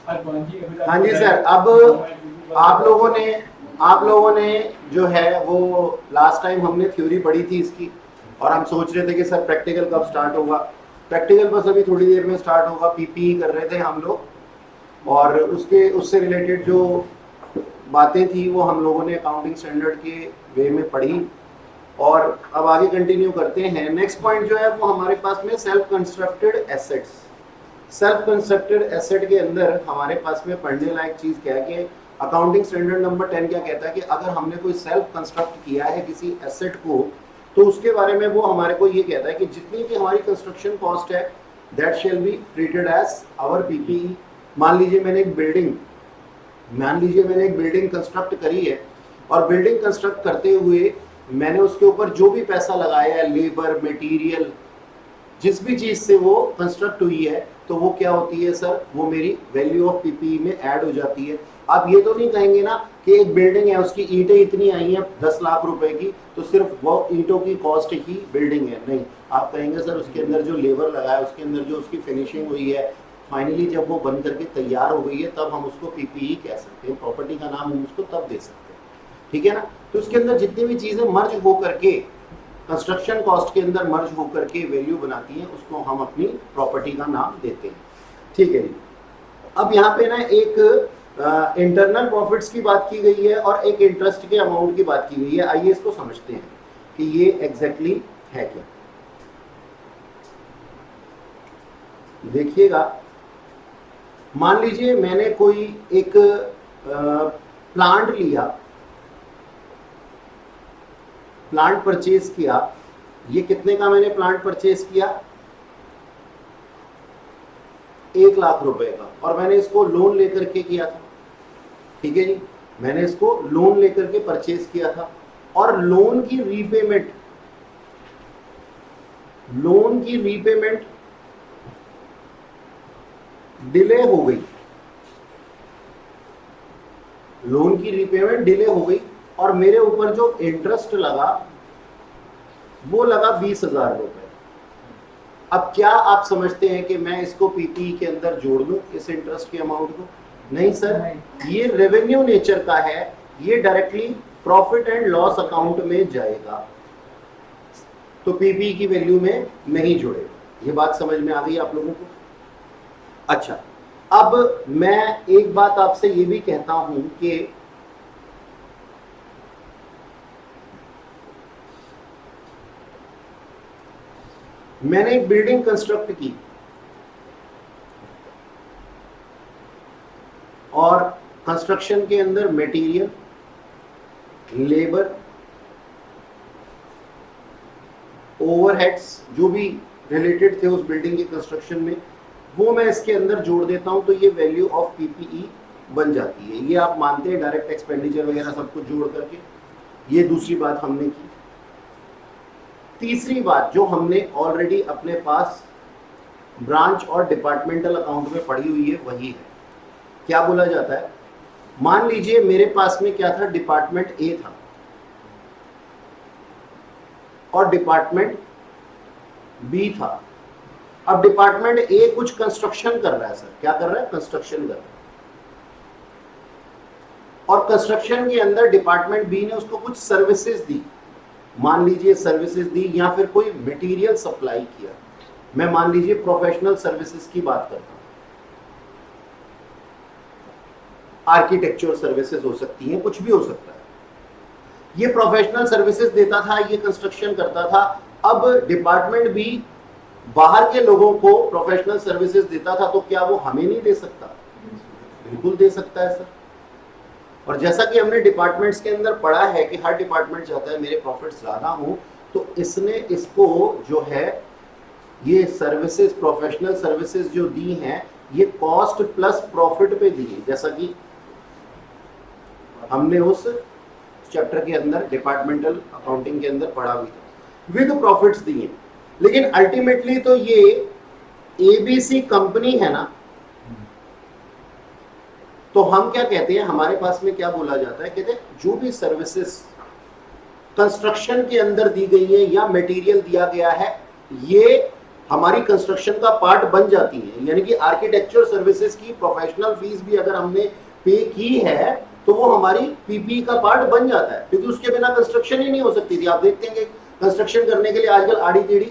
हाँ जी सर, अब आप लोगों ने जो है वो लास्ट टाइम हमने थ्योरी पढ़ी थी इसकी, और हम सोच रहे थे कि सर प्रैक्टिकल कब स्टार्ट होगा। प्रैक्टिकल बस अभी थोड़ी देर में स्टार्ट होगा। पीपीई कर रहे थे हम लोग, और उससे रिलेटेड जो बातें थी वो हम लोगों ने अकाउंटिंग स्टैंडर्ड के वे में पढ़ी, और अब आगे कंटिन्यू करते हैं। नेक्स्ट पॉइंट जो है वो हमारे पास में self constructed assets. Self constructed asset के अंदर हमारे पास में पढ़ने लायक चीज क्या है कि अकाउंटिंग स्टैंडर्ड नंबर 10 क्या कहता है कि अगर हमने कोई सेल्फ कंस्ट्रक्ट किया है किसी एसेट को, तो उसके बारे में वो हमारे को ये कहता है कि जितनी भी हमारी कंस्ट्रक्शन कॉस्ट है that shall be treated as our PPE. मान लीजिए मैंने एक बिल्डिंग कंस्ट्रक्ट करी है, और बिल्डिंग कंस्ट्रक्ट करते हुए मैंने उसके ऊपर जो भी पैसा लगाया है, लेबर, मटेरियल, जिस भी चीज से वो कंस्ट्रक्ट हुई है, तो वो क्या होती है सर, वो मेरी वैल्यू ऑफ पीपीई में ऐड हो जाती है। आप ये तो नहीं कहेंगे ना कि एक बिल्डिंग है उसकी ईंटें इतनी आई हैं 10 लाख रुपए की, तो सिर्फ वो ईंटों की कॉस्ट ही बिल्डिंग है, नहीं। आप कहेंगे सर उसके अंदर जो लेबर लगा है, उसके अंदर जो उसकी फिनिशिंग हुई है, फाइनली जब वो बन करके तैयार हो गई है, तब हम उसको पीपीई कह सकते हैं, प्रॉपर्टी का नाम हम उसको तब दे सकते हैं, ठीक है ना। तो उसके अंदर जितनी भी चीजें मर्ज हो करके कंस्ट्रक्शन कॉस्ट के अंदर मर्ज होकर के वैल्यू बनाती हैं, उसको हम अपनी प्रॉपर्टी का नाम देते हैं, ठीक है जी। अब यहाँ पे ना एक इंटरनल प्रॉफिट्स की बात की गई है और एक इंटरेस्ट के अमाउंट की बात की गई है। आइए इसको समझते हैं कि ये एग्जैक्टली है क्या। देखिएगा, मान लीजिए मैंने कोई एक प्लांट लिया, प्लांट परचेज किया। ये कितने का मैंने प्लांट परचेज किया? 1 लाख रुपए का, और मैंने इसको लोन लेकर के किया था, ठीक है जी। मैंने इसको लोन लेकर के परचेज किया था, और लोन की रीपेमेंट डिले हो गई। लोन की रीपेमेंट डिले हो गई, और मेरे ऊपर जो इंटरेस्ट लगा वो लगा 20,000 रुपए। अब क्या आप समझते हैं कि मैं इसको पीपीई के अंदर जोड़ लूं इस इंटरेस्ट के अमाउंट को? नहीं सर, ये रेवेन्यू नेचर का है, ये directly profit and loss account में जाएगा, तो पीपीई की वैल्यू में नहीं जुड़ेगा। ये बात समझ में आ गई आप लोगों को? अच्छा, अब मैं एक बात आपसे ये भी कहता हूं कि मैंने एक बिल्डिंग कंस्ट्रक्ट की, और कंस्ट्रक्शन के अंदर मटेरियल, लेबर, ओवरहेड्स जो भी रिलेटेड थे उस बिल्डिंग के कंस्ट्रक्शन में, वो मैं इसके अंदर जोड़ देता हूं, तो ये वैल्यू ऑफ पीपीई बन जाती है। ये आप मानते हैं डायरेक्ट एक्सपेंडिचर वगैरह सब कुछ जोड़ करके। ये दूसरी बात हमने की। तीसरी बात जो हमने ऑलरेडी अपने पास ब्रांच और डिपार्टमेंटल अकाउंट में पढ़ी हुई है वही है। क्या बोला जाता है? मान लीजिए मेरे पास में क्या था, डिपार्टमेंट ए था और डिपार्टमेंट बी था। अब डिपार्टमेंट ए कुछ कंस्ट्रक्शन कर रहा है सर, क्या कर रहा है? कंस्ट्रक्शन कर रहा है, और कंस्ट्रक्शन के अंदर डिपार्टमेंट बी ने उसको कुछ सर्विसेज दी, मान लीजिए सर्विसेज दी, या फिर कोई मटेरियल सप्लाई किया। मैं मान लीजिए प्रोफेशनल सर्विसेज की बात करता हूं, आर्किटेक्चर सर्विसेज हो सकती हैं, कुछ भी हो सकता है। ये प्रोफेशनल सर्विसेज देता था, ये कंस्ट्रक्शन करता था। अब डिपार्टमेंट बी बाहर के लोगों को प्रोफेशनल सर्विसेज देता था, तो क्या वो हमें नहीं दे सकता? बिल्कुल दे सकता है सर। और जैसा कि हमने डिपार्टमेंट्स के अंदर पढ़ा है कि हर डिपार्टमेंट चाहता है मेरे प्रॉफिट ज्यादा हो, तो इसने इसको जो है ये सर्विसेज, प्रोफेशनल सर्विसेज जो दी हैं, ये कॉस्ट प्लस प्रॉफिट पे दी है, जैसा कि हमने उस चैप्टर के अंदर डिपार्टमेंटल अकाउंटिंग के अंदर पढ़ा हुआ था, विद प्रॉफिट्स दिए। लेकिन अल्टीमेटली तो ये एबीसी कंपनी है ना, तो हम क्या कहते हैं, हमारे पास में क्या बोला जाता है, कहते हैं जो भी सर्विसेज कंस्ट्रक्शन के अंदर दी गई है या मटेरियल दिया गया है, ये हमारी कंस्ट्रक्शन का पार्ट बन जाती है। यानी कि आर्किटेक्चर सर्विसेज की प्रोफेशनल फीस भी अगर हमने पे की है तो वो हमारी पीपी का पार्ट बन जाता है, क्योंकि उसके बिना कंस्ट्रक्शन ही नहीं हो सकती थी। आप देखते हैं कि कंस्ट्रक्शन करने के लिए आजकल आड़ी टेढ़ी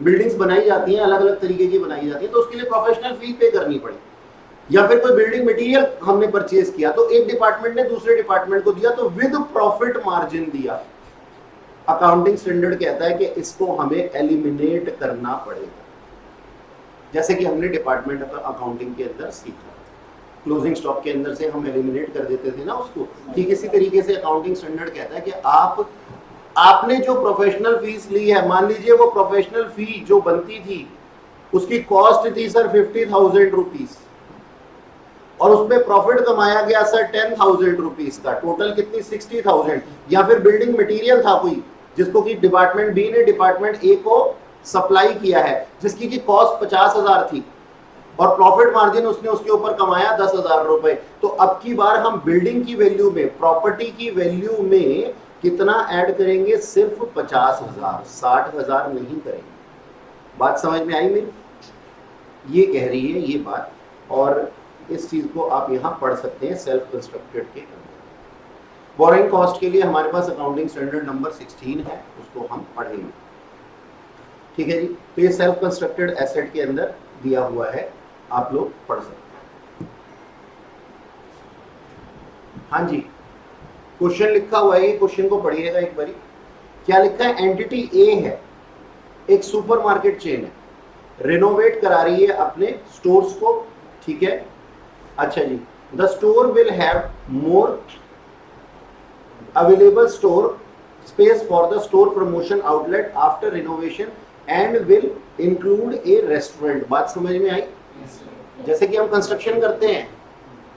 बिल्डिंग्स बनाई जाती हैं, अलग अलग तरीके की बनाई जाती है, तो उसके लिए प्रोफेशनल फी पे करनी पड़ी। या फिर कोई बिल्डिंग मटेरियल हमने परचेज किया तो एक डिपार्टमेंट ने दूसरे डिपार्टमेंट को दिया तो विद प्रॉफिट मार्जिन दिया। अकाउंटिंग स्टैंडर्ड कहता है कि इसको हमें एलिमिनेट करना पड़ेगा, जैसे कि हमने डिपार्टमेंट अकाउंटिंग के अंदर सीखा, क्लोजिंग स्टॉक के अंदर से हम एलिमिनेट कर देते थे ना उसको। ठीक इसी तरीके से अकाउंटिंग स्टैंडर्ड कहता है कि आपने जो प्रोफेशनल फीस ली है, मान लीजिए वो प्रोफेशनल फी जो बनती थी उसकी कॉस्ट थी सर 50,000 रुपीज और उसमें प्रॉफिट कमाया गया सर 10,000 रुपीज का, टोटल कितनी 60,000। या फिर बिल्डिंग मटेरियल था कोई जिसको कि डिपार्टमेंट बी ने डिपार्टमेंट ए को सप्लाई किया है, जिसकी की कॉस्ट 50,000 थी और प्रॉफिट मार्जिन उसने उसके ऊपर कमाया 10,000 रुपए। तो अब की बार हम बिल्डिंग की वैल्यू में, प्रॉपर्टी की वैल्यू में कितना ऐड करेंगे? सिर्फ 50,000, 60,000 नहीं करेंगे। बात समझ में आई मेरी? ये कह रही है ये बात, और इस चीज को आप यहां पढ़ सकते हैं सेल्फ कंस्ट्रक्टेड के अंदर। बोरिंग कॉस्ट के लिए हमारे पास अकाउंटिंग स्टैंडर्ड नंबर 16 है, उसको हम पढ़ेंगे। ठीक है जी, तो ये सेल्फ कंस्ट्रक्टेड एसेट के अंदर दिया हुआ है, आप लोग पढ़ सकते हैं। हाँ जी, क्वेश्चन लिखा हुआ है, ये क्वेश्चन को पढ़िएगा एक बारी। क्या लिखा है? एंटिटी ए है, एक सुपरमार्केट चेन है, रिनोवेट करा रही है अपने स्टोर्स को। ठीक है, अच्छा जी, the store will have more available store space for the store promotion outlet after renovation and will include a restaurant. बात समझ में आई? जैसे कि हम कंस्ट्रक्शन करते हैं,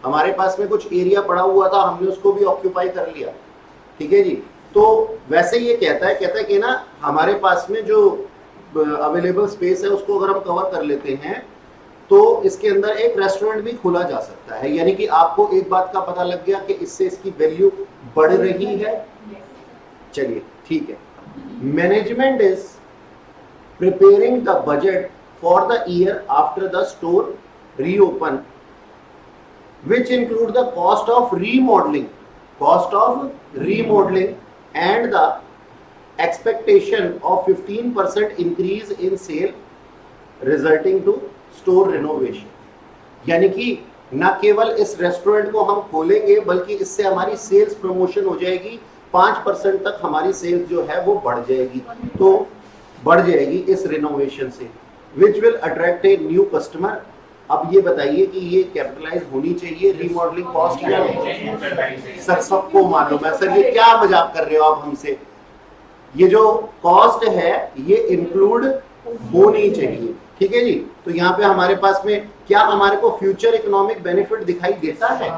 हमारे पास में कुछ एरिया पड़ा हुआ था, हमने उसको भी ऑक्यूपाई कर लिया। ठीक है जी, तो वैसे ये कहता है कि ना हमारे पास में जो अवेलेबल स्पेस है उसको अगर हम कवर कर लेते हैं तो इसके अंदर एक रेस्टोरेंट भी खोला जा सकता है। यानी कि आपको एक बात का पता लग गया कि इससे इसकी वैल्यू बढ़ रही है। चलिए ठीक है, management is preparing the budget for the year after the store reopen which include the cost of remodeling and the expectation of 15% increase in sale resulting to store renovation। यानी कि न केवल इस रेस्टोरेंट को हम खोलेंगे बल्कि इससे हमारी सेल्स प्रमोशन हो जाएगी, 5% तक हमारी सेल्स जो है वो बढ़ जाएगी। तो बढ़ जाएगी इस रिनोवेशन से, which will attract a new customer। अब ये बताइए कि ये कैपिटलाइज होनी चाहिए रीमॉडलिंग कॉस्ट या नहीं? सर सबको मालूम है। सर ये क्या मजाक कर रहे हो आप हमसे? ये जो कॉस्ट है ये इंक्लूड होनी चाहिए। ठीक है जी, तो यहाँ पे हमारे पास में क्या हमारे को फ्यूचर इकोनॉमिक बेनिफिट दिखाई देता है?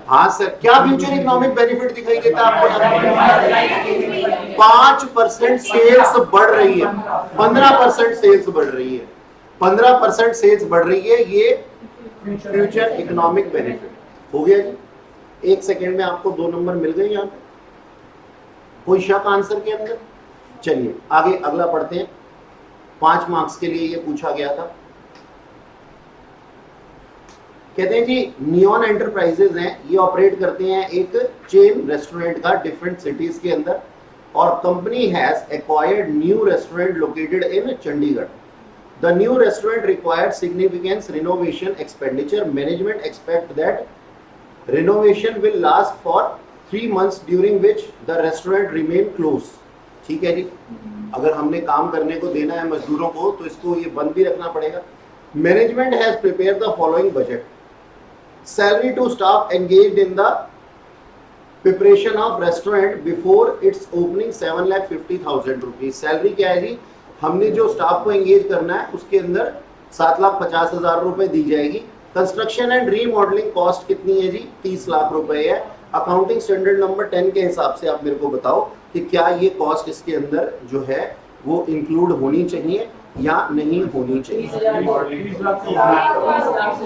हाँ सर, क्या फ्यूचर इकोनॉमिक बेनिफिट दिखाई देता है आपको? 5% सेल्स बढ़ रही है, 15% सेल्स बढ़ रही है, 15% सेल्स बढ़ रही है, ये फ्यूचर इकोनॉमिक बेनिफिट हो गया जी। एक सेकेंड में आपको 2 नंबर मिल गए यहाँ पे। कोई शक आंसर के अंदर? चलिए आगे अगला पढ़ते हैं। 5 मार्क्स के लिए ये पूछा गया था। कहते हैं जी नियॉन एंटरप्राइजेज हैं, ये ऑपरेट करते हैं एक चेन रेस्टोरेंट का डिफरेंट सिटीज के अंदर, और company has acquired new restaurant located in Chandigarh. The new restaurant required significant renovation expenditure. Management expect that renovation will last for 3 months during which the restaurant remain closed. ठीक है जी, अगर हमने काम करने को देना है मजदूरों को तो इसको ये बंद भी रखना पड़ेगा। Management has prepared the following budget. Salary to staff engaged in the preparation of restaurant before its opening 7,50,000 rupees. Salary क्या है जी? हमने जो स्टाफ को एंगेज करना है उसके अंदर 7,50,000 रुपए दी जाएगी। कंस्ट्रक्शन एंड रीमॉडलिंग कॉस्ट कितनी है जी? 30 लाख रुपए है। अकाउंटिंग स्टैंडर्ड नंबर 10 के हिसाब से आप मेरे को बताओ कि क्या ये कॉस्ट इसके अंदर जो है वो इंक्लूड होनी चाहिए या नहीं होनी चाहिए?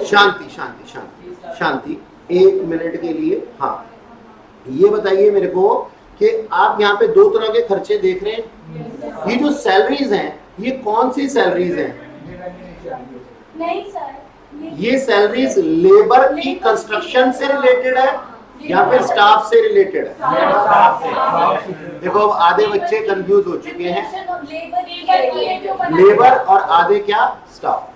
शांति शांति शांति शांति, 1 मिनट के लिए। हाँ, ये बताइए मेरे को कि आप यहाँ पे 2 तरह के खर्चे देख रहे हैं। ये जो सैलरीज हैं ये कौन सी सैलरीज हैं? नहीं सर, ये सैलरीज लेबर की कंस्ट्रक्शन से रिलेटेड है या फिर स्टाफ से रिलेटेड है? देखो अब आधे बच्चे कंफ्यूज हो चुके हैं, लेबर और आधे क्या? स्टाफ।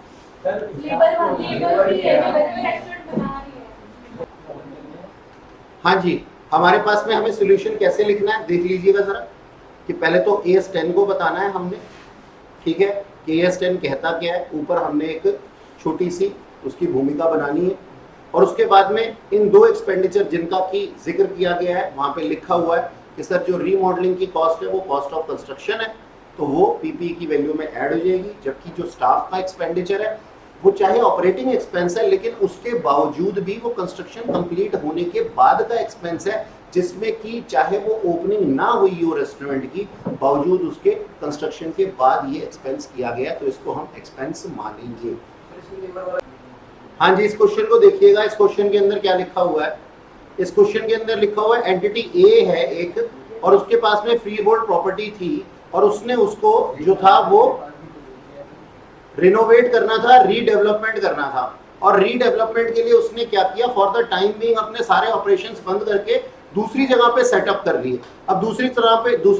हाँ जी, हमारे पास में हमें सॉल्यूशन कैसे लिखना है देख लीजिएगा जरा, कि पहले तो AS10 को बताना है हमने, ठीक है, कि AS10 कहता क्या है, ऊपर हमने एक छोटी सी उसकी भूमिका बनानी है, और उसके बाद में इन दो एक्सपेंडिचर जिनका की जिक्र किया गया है वहां पे लिखा हुआ है कि सर जो रीमॉडलिंग की कॉस्ट है वो कॉस्ट ऑफ कंस्ट्रक्शन है, तो वो पीपीई की वैल्यू में ऐड हो जाएगी, जबकि जो स्टाफ का एक्सपेंडिचर है वो चाहे ऑपरेटिंग एक्सपेंस है लेकिन उसके बावजूद भी वो कंस्ट्रक्शन कंप्लीट होने के बाद का एक्सपेंस है, जिसमें कि चाहे वो ओपनिंग ना हुई हो रेस्टोरेंट की, बावजूद उसके कंस्ट्रक्शन के बाद ये एक्सपेंस किया गया, तो इसको हम एक्सपेंस मानेंगे। हाँ जी, इस क्वेश्चन को देखिएगा, इस क्वेश्चन के अंदर क्या लिखा हुआ है? इस क्वेश्चन के अंदर लिखा हुआ है एंटिटी ए है एक, और उसके पास में फ्री होल्ड प्रॉपर्टी थी, और उसने उसको जो था वो रिनोवेट करना था, रीडेवलपमेंट करना था, और रीडेवलपमेंट के लिए उसने क्या किया, फॉर द टाइम बीइंग अपने सारे ऑपरेशंस बंद करके दूसरी जगह पे सेटअप कर लिए। अब दूसरी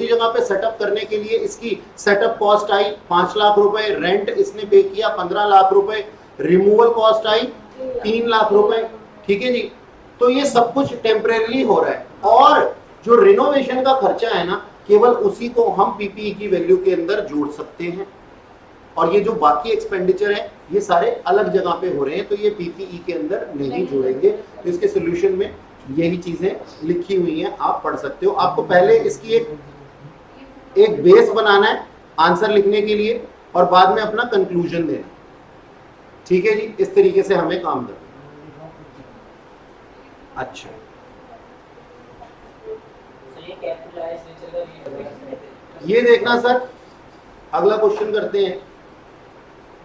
जगह पे सेटअप करने के लिए इसकी सेटअप कॉस्ट आई 5 लाख रुपए, रेंट इसने पे किया 15 लाख रुपए, रिमूवल कॉस्ट आई 3 लाख रुपए, ठीक है जी। तो ये सब कुछ टेम्परेरी हो रहा है, और जो रिनोवेशन का खर्चा है ना, केवल उसी को हम पीपीई की वैल्यू के अंदर जोड़ सकते हैं, और ये जो बाकी एक्सपेंडिचर है ये सारे अलग जगह पे हो रहे हैं, तो ये पीपीई के अंदर नहीं जोड़ेंगे। तो इसके सोल्यूशन में यही चीजें लिखी हुई हैं, आप पढ़ सकते हो। आपको पहले इसकी एक बेस बनाना है आंसर लिखने के लिए, और बाद में अपना कंक्लूजन देना, ठीक है जी। इस तरीके से हमें काम करना। अच्छा, ये देखना सर, अगला क्वेश्चन करते हैं।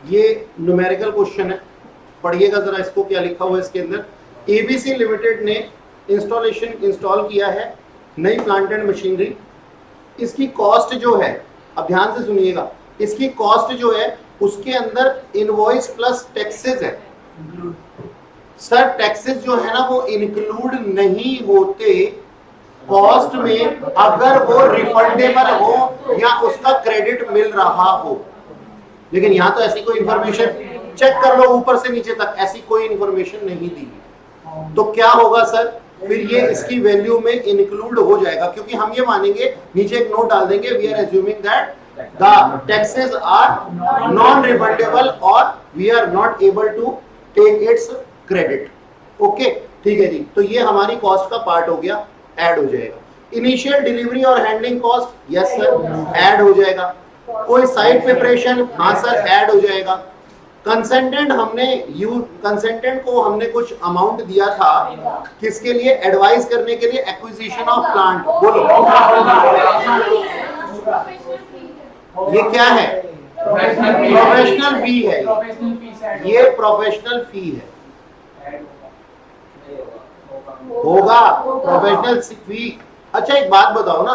ये न्यूमेरिकल क्वेश्चन है, पढ़िएगा जरा इसको, क्या लिखा हुआ है इसके अंदर। एबीसी लिमिटेड ने इंस्टॉल किया है नई प्लांट एंड मशीनरी। इसकी कॉस्ट जो है, अब ध्यान से सुनिएगा, इसकी कॉस्ट जो है उसके अंदर इनवॉइस प्लस टैक्सेस है। सर टैक्सेस जो है ना वो इंक्लूड नहीं होते कॉस्ट में, अगर वो रिफंडेबल हो या उसका क्रेडिट मिल रहा हो। लेकिन यहाँ तो ऐसी कोई इंफॉर्मेशन, चेक कर लो ऊपर से नीचे तक, ऐसी कोई इंफॉर्मेशन नहीं दी। तो क्या होगा सर, फिर ये इसकी वैल्यू में इंक्लूड हो जाएगा, क्योंकि हम ये मानेंगे, नीचे एक नोट डाल देंगे, we are assuming that the taxes are non refundable और we are not able to take its credit. Okay, ठीक है जी। तो ये हमारी कॉस्ट का पार्ट हो गया, ऐड हो जाएगा। इनिशियल डिलीवरी और handling cost, yes sir, add हो जाएगा। कोई साइट प्रिपरेशन, हाँ सर, ऐड हो जाएगा। कंसेंटेंट कंसेंटेंट को हमने कुछ अमाउंट दिया था, किसके लिए? एडवाइस करने के लिए, एक्विजिशन ऑफ प्लांट। बोलो ये क्या है? प्रोफेशनल फी है, ये प्रोफेशनल फी है, होगा प्रोफेशनल फी। अच्छा एक बात बताओ ना,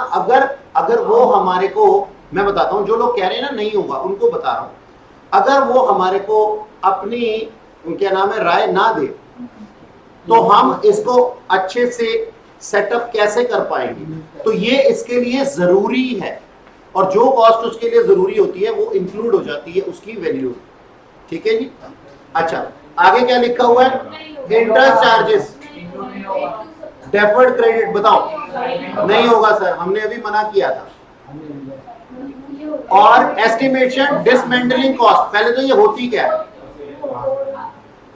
अगर वो हमारे को, मैं बताता हूँ, जो लोग कह रहे हैं ना नहीं होगा उनको बता रहा हूँ, अगर वो हमारे को अपनी क्या नाम है राय ना दे, तो हम इसको अच्छे से सेटअप कैसे कर पाएंगे? तो ये इसके लिए जरूरी है, और जो कॉस्ट उसके लिए जरूरी होती है वो इंक्लूड हो जाती है उसकी वैल्यू, ठीक है जी। अच्छा आगे क्या लिखा हुआ है? इंटरेस्ट चार्जेस, डेफर्ड क्रेडिट, बताओ। नहीं होगा सर, हमने अभी मना किया था। और एस्टिमेशन डिसमेंटलिंग कॉस्ट, पहले तो ये होती क्या है?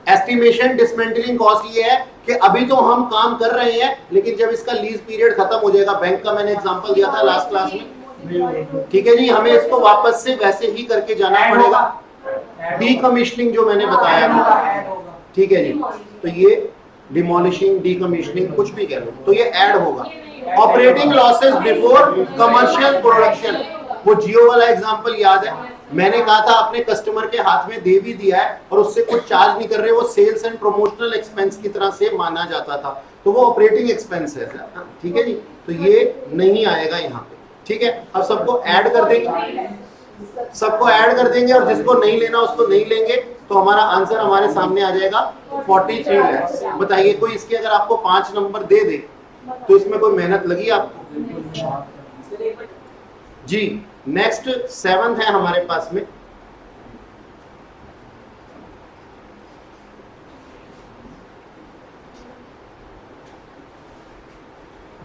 एस्टिमेशन डिसमेंटलिंग कॉस्ट ये है कि अभी तो हम काम कर रहे हैं, लेकिन जब इसका लीज पीरियड खत्म हो जाएगा, बैंक का मैंने एग्जांपल दिया था लास्ट क्लास में, ठीक है जी, हमें इसको वापस से वैसे ही करके जाना पड़ेगा, डीकमीशनिंग जो मैंने बताया था, ठीक है जी। तो ये डिमोलिशिंग, डीकमीशनिंग, कुछ भी कह लो, तो ये ऐड होगा। Operating losses before commercial production, वो जियो वाला एग्जांपल याद है, मैंने कहा था अपने कस्टमर के हाथ में दे भी दिया है और उससे कुछ चार्ज नहीं कर रहे, वो सेल्स एंड प्रमोशनल एक्सपेंस की तरह से माना जाता था, तो वो ऑपरेटिंग एक्सपेंस है, ठीक है जी। तो ये नहीं आएगा यहाँ पे, ठीक है। अब सबको ऐड कर देंगे, सबको ऐड कर देंगे और जिसको नहीं लेना उसको नहीं लेंगे, तो हमारा आंसर हमारे सामने आ जाएगा 43 लाख। बताइए कोई इसके अगर आपको 5 नंबर दे दे तो इसमें कोई मेहनत लगी आपको? जी नेक्स्ट 7th है हमारे पास में।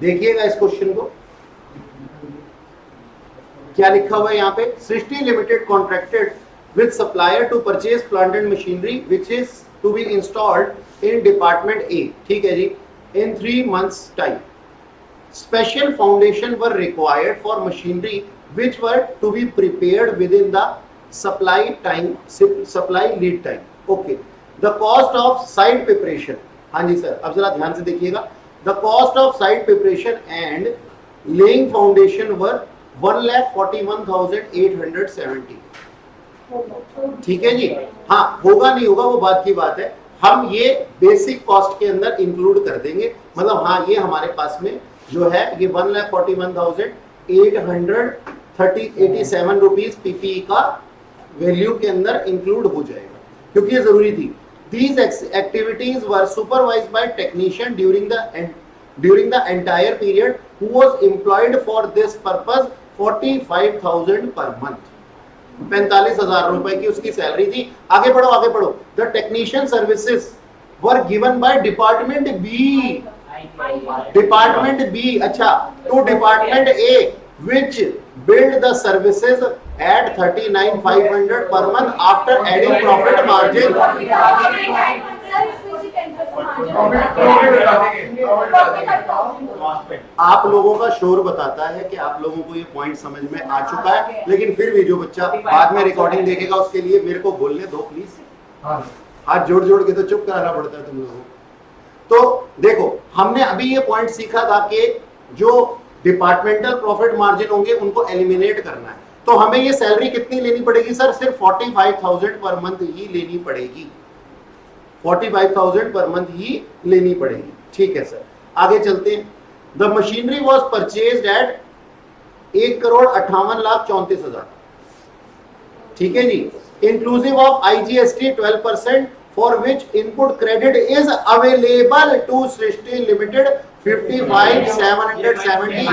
देखिएगा इस क्वेश्चन को, क्या लिखा हुआ है यहाँ पे, Srishti limited contracted with supplier to purchase plant and machinery which is to be installed in department A, ठीक है जी, in 3 months time. Special foundation were required for machinery which were to be prepared within the supply time, supply lead time. Okay, the cost of site preparation, हाँ जी sir, अब जरा ध्यान से देखिएगा, the cost of site preparation and laying foundation वर 1,41,870। ठीक है जी, हाँ होगा नहीं होगा वो बात की बात है, हम ये बेसिक कॉस्ट के अंदर इंक्लूड कर देंगे, मतलब हाँ ये हमारे पास में जो है ये 1,41,887 रुपीज पीपीई का वैल्यू के अंदर इंक्लूड हो जाएगा, क्योंकि ये जरूरी थी। These activities were supervised by technician during the entire period who was employed for this purpose 45,000 per month। 45,000 रुपए की उसकी सैलरी थी। आगे बढ़ो आगे बढ़ो। The technician services were given by department B। Department B, अच्छा, to department A which billed the services at 39,500 per month after adding profit margin। आप लोगों का शोर बताता है कि आप लोगों को ये पॉइंट समझ में आ चुका है, लेकिन फिर भी जो बच्चा बाद में रिकॉर्डिंग देखेगा उसके लिए मेरे को बोलने दो प्लीज। हाथ जोड़ जोड़ के तो चुप कराना पड़ता है तुम लोगों को। तो देखो हमने अभी ये पॉइंट सीखा था कि जो डिपार्टमेंटल प्रॉफिट मार्जिन होंगे उनको एलिमिनेट करना है, तो हमें ये सैलरी कितनी लेनी पड़ेगी सर? सिर्फ 45,000 पर मंथ ही लेनी पड़ेगी, 45,000 पर मंथ ही लेनी पड़ेगी। ठीक है सर, आगे चलते हैं। The machinery was purchased at 1,58,34,000। ठीक है जी, inclusive of IGST 12% for which input credit is available to Srishti Limited 55,770।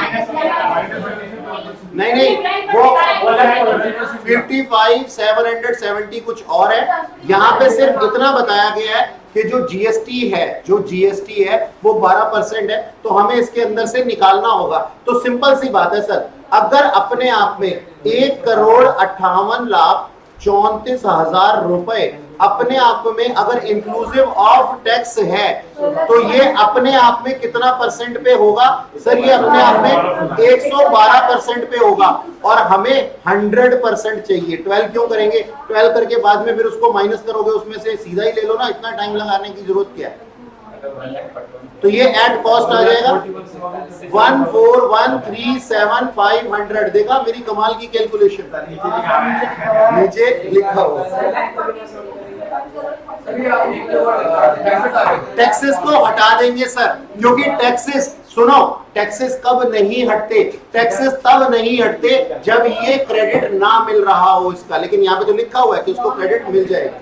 नहीं वो 55,770 कुछ और है, यहाँ पे सिर्फ इतना बताया गया है कि जो जीएसटी है वो 12% है, तो हमें इसके अंदर से निकालना होगा। तो सिंपल सी बात है सर, अगर अपने आप में 1,58,34,000 रुपए अपने आप में अगर इंक्लूसिव ऑफ टैक्स है, तो ये अपने आप में कितना परसेंट पे होगा सर? ये अपने आप में 112% पे होगा, और हमें 100% चाहिए। 12 क्यों करेंगे? 12 करके बाद में फिर उसको माइनस करोगे, उसमें से सीधा ही ले लो ना, इतना टाइम लगाने की जरूरत क्या है? तो ये एट कॉस्ट आ जाएगा 14137,500। देखा मेरी कमाल की कैलकुलेशन, नीचे लिखा हुआ। टैक्सेस को हटा देंगे सर, क्योंकि टैक्सेस, सुनो, टैक्सेस कब नहीं हटते? टैक्सेस तब नहीं हटते जब ये क्रेडिट ना मिल रहा हो इसका, लेकिन यहाँ पे तो लिखा हुआ है कि उसको क्रेडिट मिल जाएगा।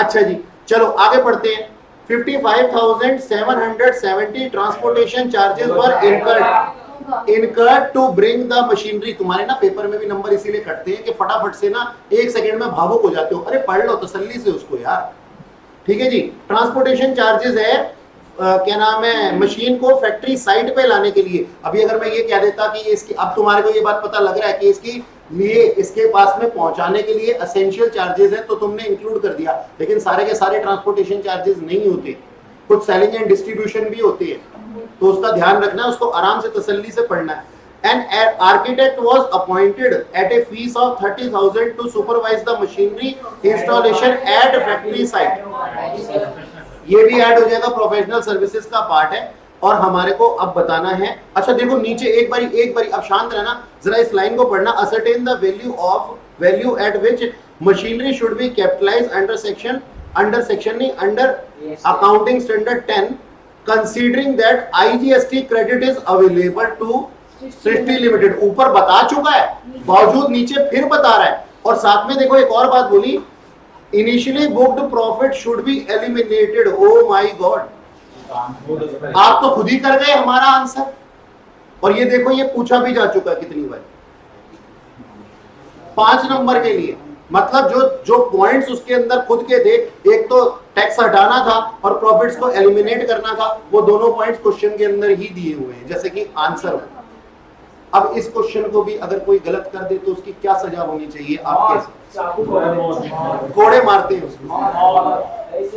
अच्छा जी, चलो आगे बढ़ते हैं। 55,770 transportation charges were incurred to bring the machinery। तुम्हारे ना पेपर में भी नंबर इसीलिए कटते हैं कि फटाफट से ना 1 सेकंड में भावुक हो जाते हो। अरे पढ़ लो तसल्ली से उसको यार, ठीक है जी। ट्रांसपोर्टेशन चार्जेस है क्या नाम है, मशीन को फैक्ट्री साइट पे लाने के लिए। अभी अगर मैं ये कह देता कि इसकी, अब तुम्हारे को ये बात पता लग रहा है कि इसकी लिए इसके पास में पहुंचाने के लिए एसेंशियल चार्जेस है, तो तुमने इंक्लूड कर दिया, लेकिन सारे के सारे ट्रांसपोर्टेशन चार्जेस नहीं होते, कुछ सेलिंग एंड डिस्ट्रीब्यूशन भी होते हैं, तो उसका ध्यान रखना है, उसको आराम से तसल्ली से पढ़ना है। An architect was appointed at a fees of 30,000 to supervise the machinery installation at factory site। ये भी ऐड हो जाएगा, प्रोफेशनल सर्विसेज का पार्ट है, और हमारे को अब बताना है। अच्छा देखो नीचे एक बारी अब शांत रहना, जरा इस लाइन को पढ़ना। ascertain the value at which machinery should be capitalized under accounting standard 10 considering that IGST credit is available to Srishti limited. ऊपर बता चुका है, बावजूद नीचे फिर बता रहा है और साथ में देखो एक और बात बोली, initially booked profit should be eliminated. Oh my God, आप तो खुद ही कर गए हमारा आंसर। और ये देखो ये पूछा भी जा चुका कितनी बार, 5 नंबर के लिए। मतलब जो जो पॉइंट्स उसके अंदर खुद के थे, एक तो टैक्स हटाना था और प्रॉफिट्स को एलिमिनेट करना था, वो दोनों पॉइंट्स क्वेश्चन के अंदर ही दिए हुए हैं जैसे कि आंसर हो। अब इस क्वेश्चन को भी अगर कोई गलत कर दे तो उसकी क्या सजा होनी चाहिए आपके? कोड़े मारते हैं उसको,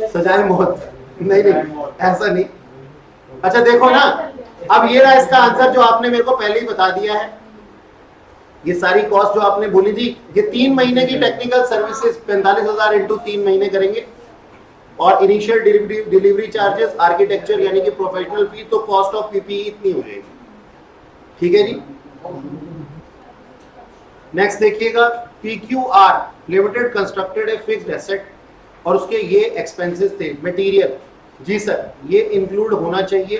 सजाए मौत। नहीं नहीं ऐसा नहीं। अच्छा देखो ना, अब ये रहा इसका आंसर जो आपने मेरे को पहले ही बता दिया है। ये सारी कॉस्ट जो आपने बोली थी, ये 3 महीने की टेक्निकल सर्विसेज 45,000 इंटू 3 महीने करेंगे, और इनिशियल डिलीवरी चार्जेस, आर्किटेक्चर यानी कि प्रोफेशनल फी, तो कॉस्ट ऑफ पीपीई इतनी हो जाएगी। ठीक है जी। नेक्स्ट देखिएगा, PQR limited constructed a fixed asset, और उसके ये एक्सपेंसेस थे। मटेरियल, जी सर ये इंक्लूड होना चाहिए,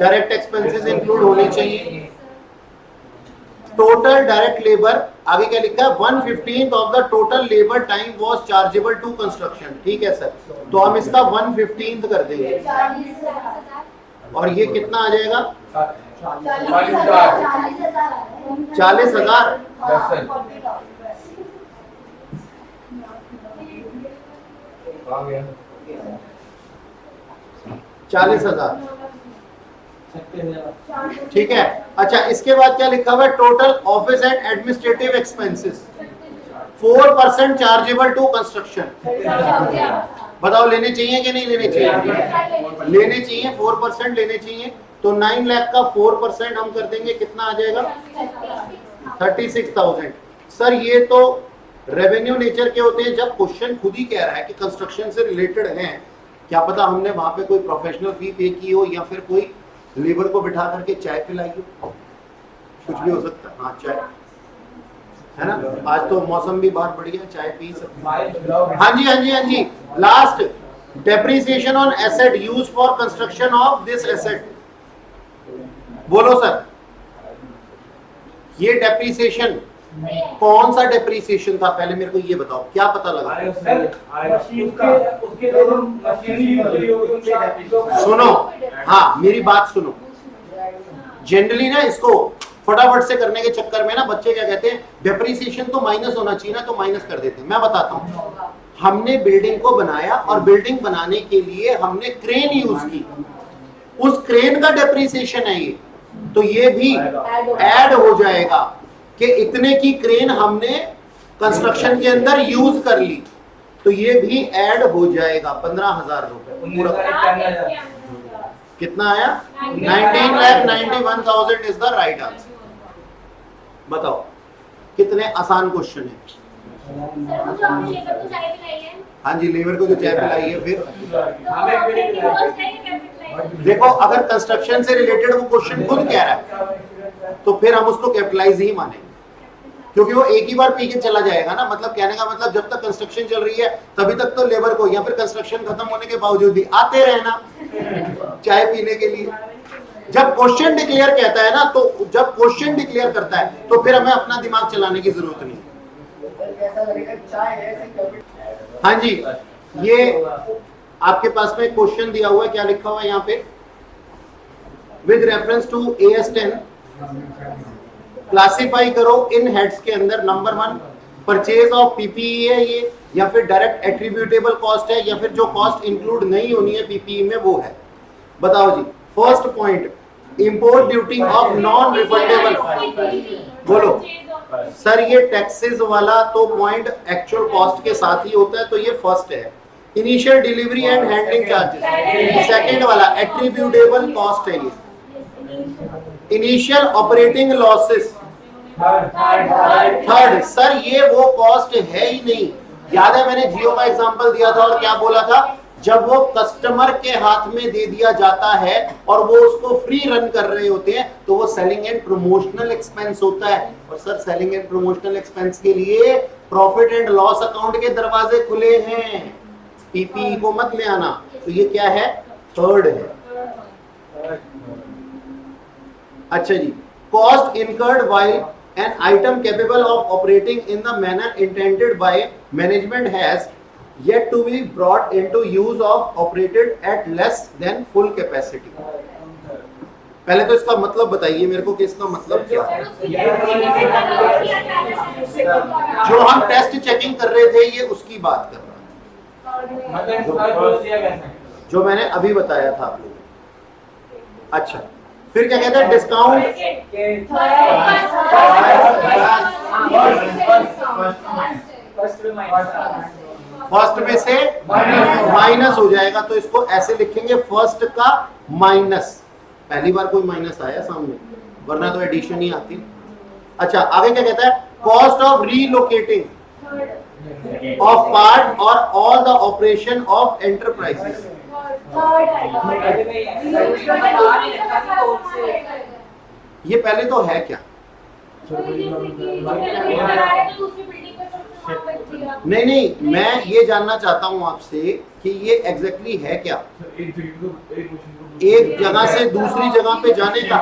डायरेक्ट एक्सपेंसेस इंक्लूड होने चाहिए। टोटल डायरेक्ट लेबर, आगे क्या लिखा है, 1/15 of the total labour time was chargeable to construction. ठीक है सर, तो हम इसका 1/15 कर देंगे, और ये कितना आ जाएगा? 40,000। 40,000, ठीक है। अच्छा इसके बाद क्या लिखा हुआ है, total office and administrative expenses 4% chargeable to construction. बताओ लेने चाहिए कि नहीं लेने चाहिए? लेने चाहिए, 4% लेने चाहिए। तो 9 लाख का 4% हम कर देंगे, कितना आ जाएगा? 36,000। सर ये तो रेवेन्यू नेचर के होते हैं, जब क्वेश्चन खुद ही कह रहा है कि कंस्ट्रक्शन से रिलेटेड है, क्या पता हमने वहां पे कोई प्रोफेशनल फी पे की हो, या फिर कोई लेबर को बिठा करके चाय पिलाई हो, कुछ भी हो सकता है। हाँ चाय है ना, आज तो मौसम भी बहुत बढ़िया, चाय पी सकते हैं। हाँ जी हाँ जी हाँ जी। Last, depreciation on asset used for construction of this asset. बोलो सर, ये डेप्रिसिएशन कौन सा डेप्रिसिएशन था? पहले मेरे को ये बताओ, क्या पता लगा? सुनो, हाँ मेरी बात सुनो। जनरली ना इसको फटाफट से करने के चक्कर में ना बच्चे क्या कहते हैं, डेप्रिसिएशन तो माइनस होना चाहिए ना, तो माइनस कर देते हैं। मैं बताता हूँ, हमने बिल्डिंग को बनाया और बिल्डिंग बनाने के लिए हमने क्रेन यूज की, उस क्रेन का डेप्रिसिएशन है ये, तो ये भी ऐड हो जाएगा कि इतने की क्रेन हमने कंस्ट्रक्शन के अंदर यूज कर ली, तो ये भी ऐड हो जाएगा। 15,000 रुपए। कितना आया? 19,91,000 इज द राइट आंसर। बताओ कितने आसान क्वेश्चन है। हाँ जी, लेबर को जो चाय पिलाई है, फिर देखो अगर कंस्ट्रक्शन से रिलेटेड वो क्वेश्चन खुद कह रहा है तो फिर हम उसको कैपिटलाइज ही मानेंगे, क्योंकि वो एक ही बार पी के चला जाएगा ना। मतलब कहने का मतलब जब तक कंस्ट्रक्शन चल रही है तभी तक तो लेबर को, या फिर कंस्ट्रक्शन खत्म होने के बावजूद भी आते रहना चाय पीने के लिए। जब क्वेश्चन डिक्लेयर कहता है ना, तो जब क्वेश्चन डिक्लेयर करता है तो फिर हमें अपना दिमाग चलाने की जरूरत नहीं। हाँ जी, ये आपके पास में क्वेश्चन दिया हुआ है, क्या लिखा हुआ है यहाँ पे, with reference to AS10 classify करो इन हेड्स के अंदर। नंबर 1 परचेज ऑफ पीपीई है ये, या फिर डायरेक्ट एट्रीब्यूटेबल कॉस्ट है, या फिर जो कॉस्ट इंक्लूड नहीं होनी है पीपीई में वो है। बताओ जी। First point, import duty of non refundable. बोलो सर, ये टैक्सेस वाला तो पॉइंट एक्चुअल कॉस्ट के साथ ही होता है, तो ये फर्स्ट है। Initial delivery and handling charges second वाला एट्रीब्यूटेबल कॉस्ट है ये। Initial operating losses third. Sir ये वो कॉस्ट है ही नहीं। याद है मैंने जियो का एग्जांपल दिया था और क्या बोला था, जब वो कस्टमर के हाथ में दे दिया जाता है और वो उसको फ्री रन कर रहे होते हैं तो वो सेलिंग एंड प्रमोशनल एक्सपेंस होता है। और sir selling and promotional expense के लिए प्रॉफिट एंड लॉस अकाउंट के दरवाजे खुले हैं, पीपीई को मत ले आना। तो ये क्या है, थर्ड है। अच्छा जी, cost incurred while an item capable of operating in the manner intended by management has yet to be brought into use of operated at less than full capacity. पहले तो इसका मतलब बताइए मेरे को कि इसका मतलब क्या है। जो हम टेस्ट चेकिंग कर रहे थे ये उसकी बात कर रहा हूं, जो मैंने अभी बताया था आप लोगों। अच्छा, फिर क्या कहते हैं? डिस्काउंट फर्स्ट में से माइनस हो जाएगा, तो इसको ऐसे लिखेंगे फर्स्ट का माइनस। पहली बार कोई माइनस आया सामने, वरना तो एडिशन ही आती। अच्छा, आगे क्या कहता है? Cost of relocating of part और all the operation of enterprises. ये पहले तो है क्या? नहीं, मैं ये जानना चाहता हूं आपसे कि ये एग्जैक्टली है क्या? एक जगह से दूसरी जगह पे जाने का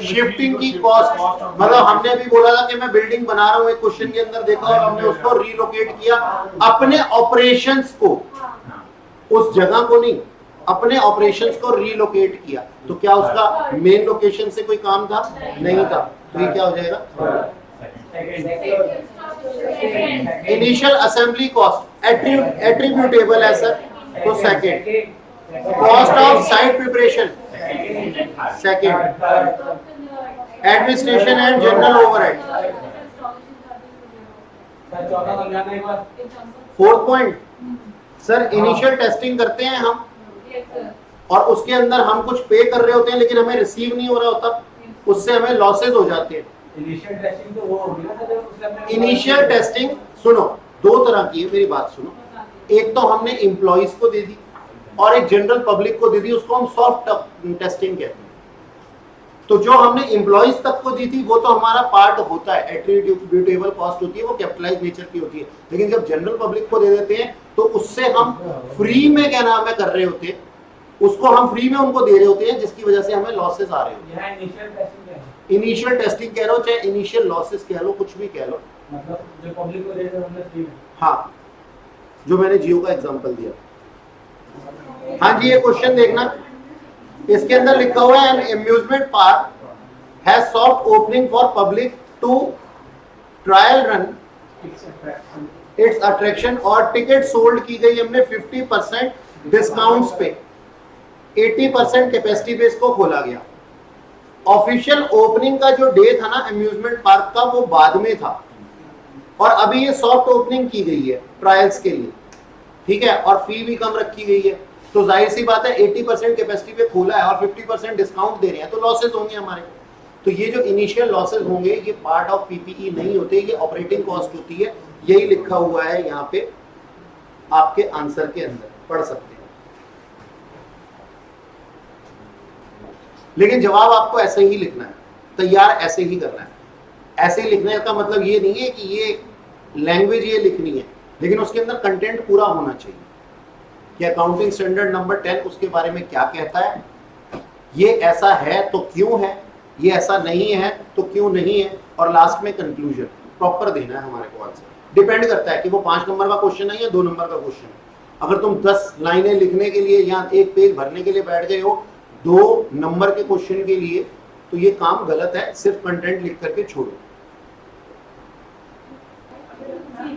शिफ्टिंग की कॉस्ट, मतलब हमने अभी बोला था कि मैं बिल्डिंग बना रहा हूं, एक क्वेश्चन के अंदर देखा और हमने उसको रीलोकेट किया अपने ऑपरेशंस को, उस जगह को नहीं, अपने ऑपरेशंस को रीलोकेट किया। तो क्या उसका मेन लोकेशन से कोई काम था? नहीं था। तो ये क्या हो जाएगा? इनिशियल असेंबली कॉस्ट एट्रीब्यूटेबल है सर, तो second. Cost of site preparation second. Administration and general overhead fourth point. Sir initial testing करते हैं हम और उसके अंदर हम कुछ पे कर रहे होते हैं लेकिन हमें रिसीव नहीं हो रहा होता, उससे हमें लॉसेज हो जाते हैं। इनिशियल टेस्टिंग सुनो, दो तरह की है, मेरी बात सुनो। एक तो हमने एम्प्लॉइज को दे दी और एक जनरल पब्लिक को दे दी, उसको हम सॉफ्ट टेस्टिंग कहते हैं। तो जो हमने एम्प्लॉइज तक को दी थी वो तो हमारा पार्ट होता है, एट्रीब्यूटेबल कॉस्ट होती है, वो कैपिटलाइज नेचर की होती है। लेकिन जब जनरल पब्लिक को दे देते हैं तो उससे हम फ्री में क्या नाम है कर रहे होते हैं, उसको हम फ्री में उनको दे रहे होते हैं, जिसकी वजह से हमें लॉसेस आ रहे होते हैं। इनिशियल टेस्टिंग कह लो चाहे इनिशियल लॉसेस कह लो, कुछ भी कह लो, मतलब जो पब्लिक को दे रहे हैं हमने फ्री में। हाँ, जो मैंने जियो का एग्जांपल दिया। हाँ जी, ये क्वेश्चन देखना, इसके अंदर लिखा हुआ है an amusement park has soft opening for public to trial run its attraction और टिकट सोल्ड की गई हमने 50% डिस्काउंट्स पे, 80% कैपेसिटी पे इसको खोला गया। ऑफिशियल ओपनिंग का जो डे था ना अम्यूजमेंट पार्क का, वो बाद में था और अभी ये सॉफ्ट ओपनिंग की गई है ट्रायल्स के लिए, ठीक है, और फी भी कम रखी गई है। तो जाहिर सी बात है 80% कैपेसिटी पे खोला है और 50% डिस्काउंट दे रहे हैं, तो लॉसेस होंगे हमारे। तो ये जो इनिशियल लॉसेस होंगे ये पार्ट ऑफ पीपीई नहीं होते, ये ऑपरेटिंग कॉस्ट होती है। यही लिखा हुआ है यहाँ पे आपके आंसर के अंदर, पढ़ सकते हैं। लेकिन जवाब आपको ऐसे ही लिखना है, तैयार ऐसे ही करना है। ऐसे ही लिखने का मतलब ये नहीं है कि ये लैंग्वेज ये लिखनी है, लेकिन उसके अंदर कंटेंट पूरा होना चाहिए कि अकाउंटिंग स्टैंडर्ड नंबर 10 उसके बारे में क्या कहता है, ये ऐसा है तो क्यों है, ये ऐसा नहीं है तो क्यों नहीं है, और लास्ट में कंक्लूजन प्रॉपर देना है हमारे को आंसर। डिपेंड करता है कि वो 5 नंबर का क्वेश्चन है या 2 नंबर का क्वेश्चन है। अगर तुम 10 लाइनें लिखने के लिए या एक पेज भरने के लिए बैठ गए हो 2 नंबर के क्वेश्चन के लिए, तो ये काम गलत है, सिर्फ कंटेंट लिख करके छोड़ो।